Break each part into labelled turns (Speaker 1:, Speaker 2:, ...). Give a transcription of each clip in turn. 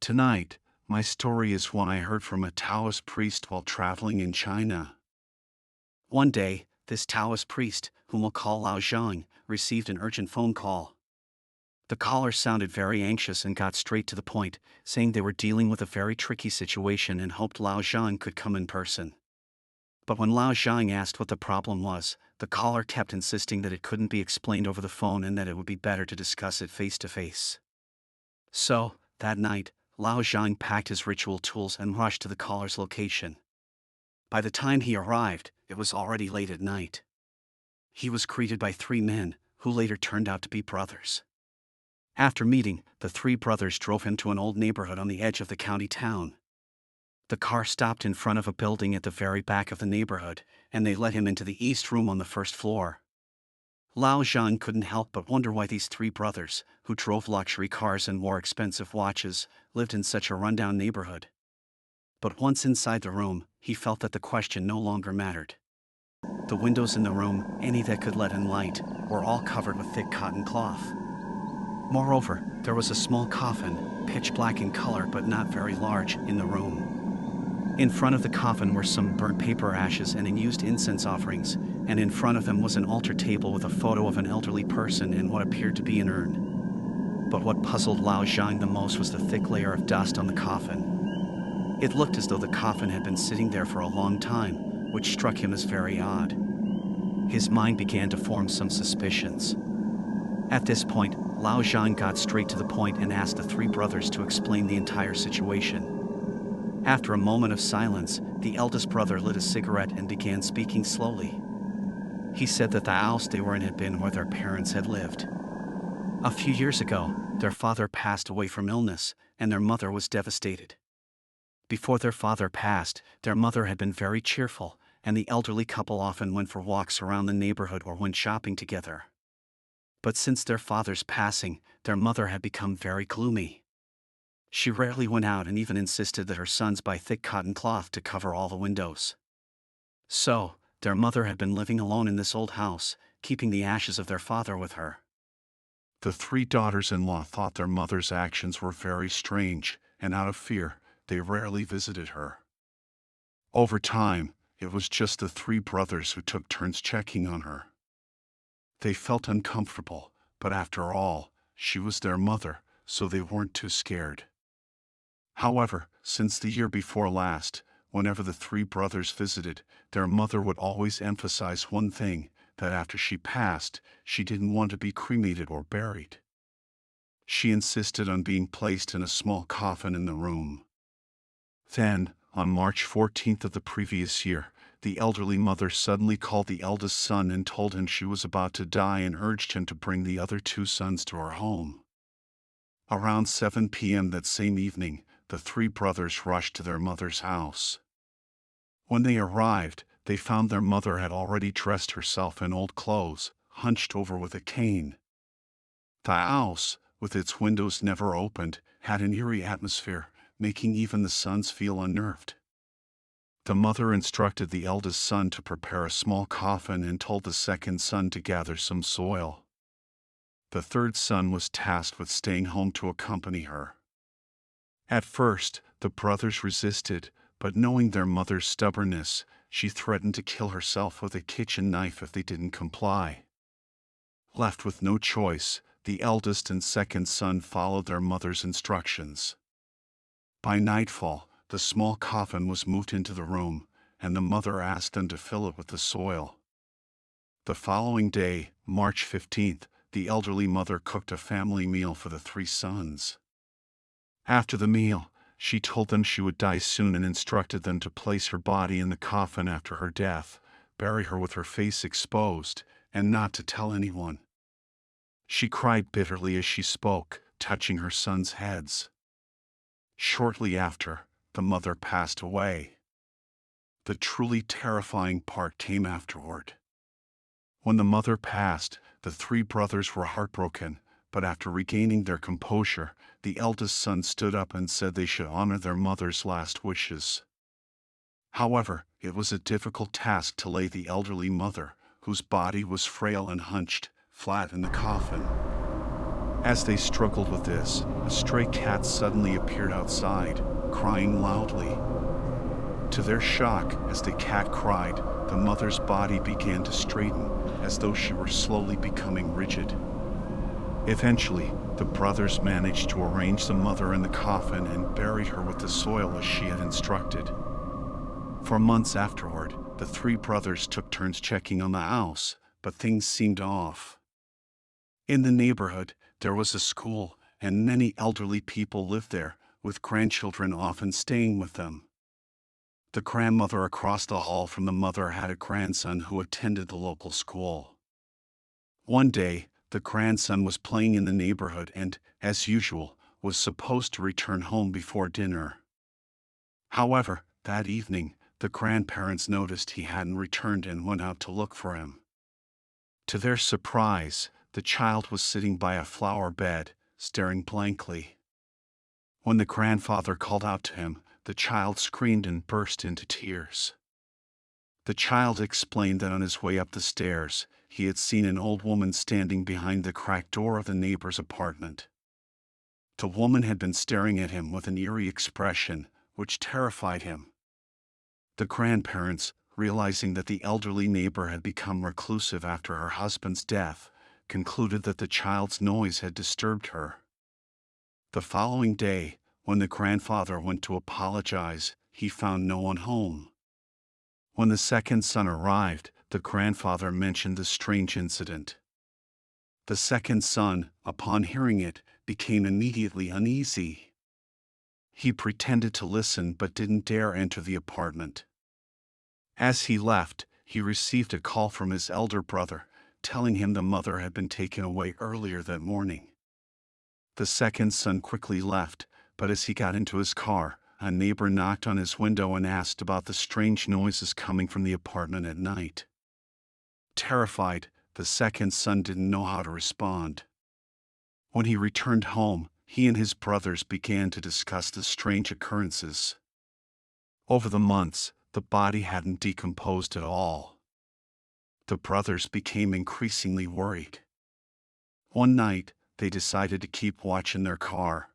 Speaker 1: Tonight, my story is one I heard from a Taoist priest while traveling in China. One day, this Taoist priest, whom we'll call Lao Zhang, received an urgent phone call. The caller sounded very anxious and got straight to the point, saying they were dealing with a very tricky situation and hoped Lao Zhang could come in person. But when Lao Zhang asked what the problem was, the caller kept insisting that it couldn't be explained over the phone and that it would be better to discuss it face to face. So, that night, Lao Zhang packed his ritual tools and rushed to the caller's location. By the time he arrived, it was already late at night. He was greeted by three men, who later turned out to be brothers. After meeting, the three brothers drove him to an old neighborhood on the edge of the county town. The car stopped in front of a building at the very back of the neighborhood, and they led him into the east room on the first floor. Lao Zhang couldn't help but wonder why these three brothers, who drove luxury cars and wore expensive watches, lived in such a rundown neighborhood. But once inside the room, he felt that the question no longer mattered. The windows in the room, any that could let in light, were all covered with thick cotton cloth. Moreover, there was a small coffin, pitch black in color but not very large, in the room. In front of the coffin were some burnt paper ashes and unused incense offerings, and in front of them was an altar table with a photo of an elderly person and what appeared to be an urn. But what puzzled Lao Zhang the most was the thick layer of dust on the coffin. It looked as though the coffin had been sitting there for a long time, which struck him as very odd. His mind began to form some suspicions. At this point, Lao Zhang got straight to the point and asked the three brothers to explain the entire situation. After a moment of silence, the eldest brother lit a cigarette and began speaking slowly. He said that the house they were in had been where their parents had lived. A few years ago, their father passed away from illness, and their mother was devastated. Before their father passed, their mother had been very cheerful, and the elderly couple often went for walks around the neighborhood or went shopping together. But since their father's passing, their mother had become very gloomy. She rarely went out and even insisted that her sons buy thick cotton cloth to cover all the windows. So, their mother had been living alone in this old house, keeping the ashes of their father with her. The three daughters-in-law thought their mother's actions were very strange, and out of fear, they rarely visited her. Over time, it was just the three brothers who took turns checking on her. They felt uncomfortable, but after all, she was their mother, so they weren't too scared. However, since the year before last, whenever the three brothers visited, their mother would always emphasize one thing, that after she passed, she didn't want to be cremated or buried. She insisted on being placed in a small coffin in the room. Then, on March 14th of the previous year, the elderly mother suddenly called the eldest son and told him she was about to die and urged him to bring the other two sons to her home. Around 7 p.m. that same evening, the three brothers rushed to their mother's house. When they arrived, they found their mother had already dressed herself in old clothes, hunched over with a cane. The house, with its windows never opened, had an eerie atmosphere, making even the sons feel unnerved. The mother instructed the eldest son to prepare a small coffin and told the second son to gather some soil. The third son was tasked with staying home to accompany her. At first, the brothers resisted, but knowing their mother's stubbornness, she threatened to kill herself with a kitchen knife if they didn't comply. Left with no choice, the eldest and second son followed their mother's instructions. By nightfall, the small coffin was moved into the room, and the mother asked them to fill it with the soil. The following day, March 15th, the elderly mother cooked a family meal for the three sons. After the meal, she told them she would die soon and instructed them to place her body in the coffin after her death, bury her with her face exposed, and not to tell anyone. She cried bitterly as she spoke, touching her sons' heads. Shortly after, the mother passed away. The truly terrifying part came afterward. When the mother passed, the three brothers were heartbroken, but after regaining their composure, the eldest son stood up and said they should honor their mother's last wishes. However, it was a difficult task to lay the elderly mother, whose body was frail and hunched, flat in the coffin. As they struggled with this, a stray cat suddenly appeared outside, crying loudly. To their shock, as the cat cried, the mother's body began to straighten, as though she were slowly becoming rigid. Eventually, the brothers managed to arrange the mother in the coffin and buried her with the soil as she had instructed. For months afterward, the three brothers took turns checking on the house, but things seemed off. In the neighborhood, there was a school, and many elderly people lived there, with grandchildren often staying with them. The grandmother across the hall from the mother had a grandson who attended the local school. One day, the grandson was playing in the neighborhood and, as usual, was supposed to return home before dinner. However, that evening, the grandparents noticed he hadn't returned and went out to look for him. To their surprise, the child was sitting by a flower bed, staring blankly. When the grandfather called out to him, the child screamed and burst into tears. The child explained that on his way up the stairs, he had seen an old woman standing behind the cracked door of the neighbor's apartment. The woman had been staring at him with an eerie expression, which terrified him. The grandparents, realizing that the elderly neighbor had become reclusive after her husband's death, concluded that the child's noise had disturbed her. The following day, when the grandfather went to apologize, he found no one home. When the second son arrived, the grandfather mentioned the strange incident. The second son, upon hearing it, became immediately uneasy. He pretended to listen but didn't dare enter the apartment. As he left, he received a call from his elder brother, telling him the mother had been taken away earlier that morning. The second son quickly left, but as he got into his car, a neighbor knocked on his window and asked about the strange noises coming from the apartment at night. Terrified, the second son didn't know how to respond. When he returned home, he and his brothers began to discuss the strange occurrences. Over the months, the body hadn't decomposed at all. The brothers became increasingly worried. One night, they decided to keep watch in their car.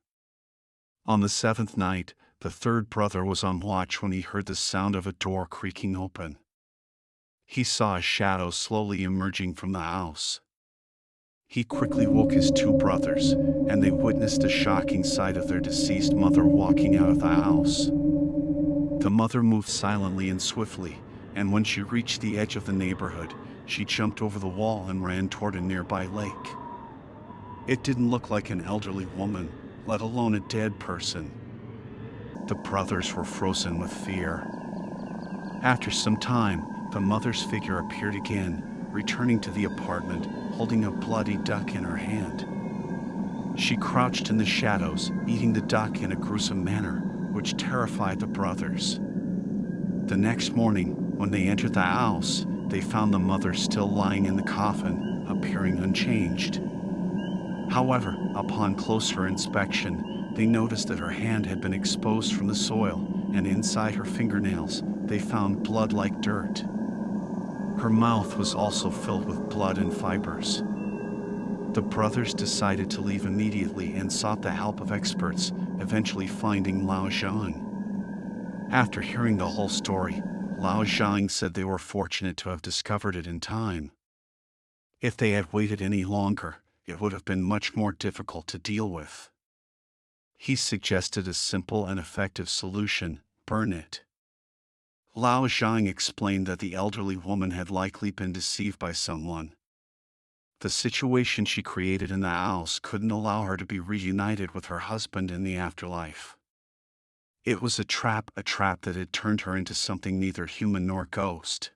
Speaker 1: On the seventh night, the third brother was on watch when he heard the sound of a door creaking open. He saw a shadow slowly emerging from the house. He quickly woke his two brothers, and they witnessed the shocking sight of their deceased mother walking out of the house. The mother moved silently and swiftly, and when she reached the edge of the neighborhood, she jumped over the wall and ran toward a nearby lake. It didn't look like an elderly woman, let alone a dead person. The brothers were frozen with fear. After some time, the mother's figure appeared again, returning to the apartment, holding a bloody duck in her hand. She crouched in the shadows, eating the duck in a gruesome manner, which terrified the brothers. The next morning, when they entered the house, they found the mother still lying in the coffin, appearing unchanged. However, upon closer inspection, they noticed that her hand had been exposed from the soil, and inside her fingernails, they found blood like dirt. Her mouth was also filled with blood and fibers. The brothers decided to leave immediately and sought the help of experts, eventually finding Lao Zhang. After hearing the whole story, Lao Zhang said they were fortunate to have discovered it in time. If they had waited any longer, it would have been much more difficult to deal with. He suggested a simple and effective solution: burn it. Lao Zhang explained that the elderly woman had likely been deceived by someone. The situation she created in the house couldn't allow her to be reunited with her husband in the afterlife. It was a trap that had turned her into something neither human nor ghost.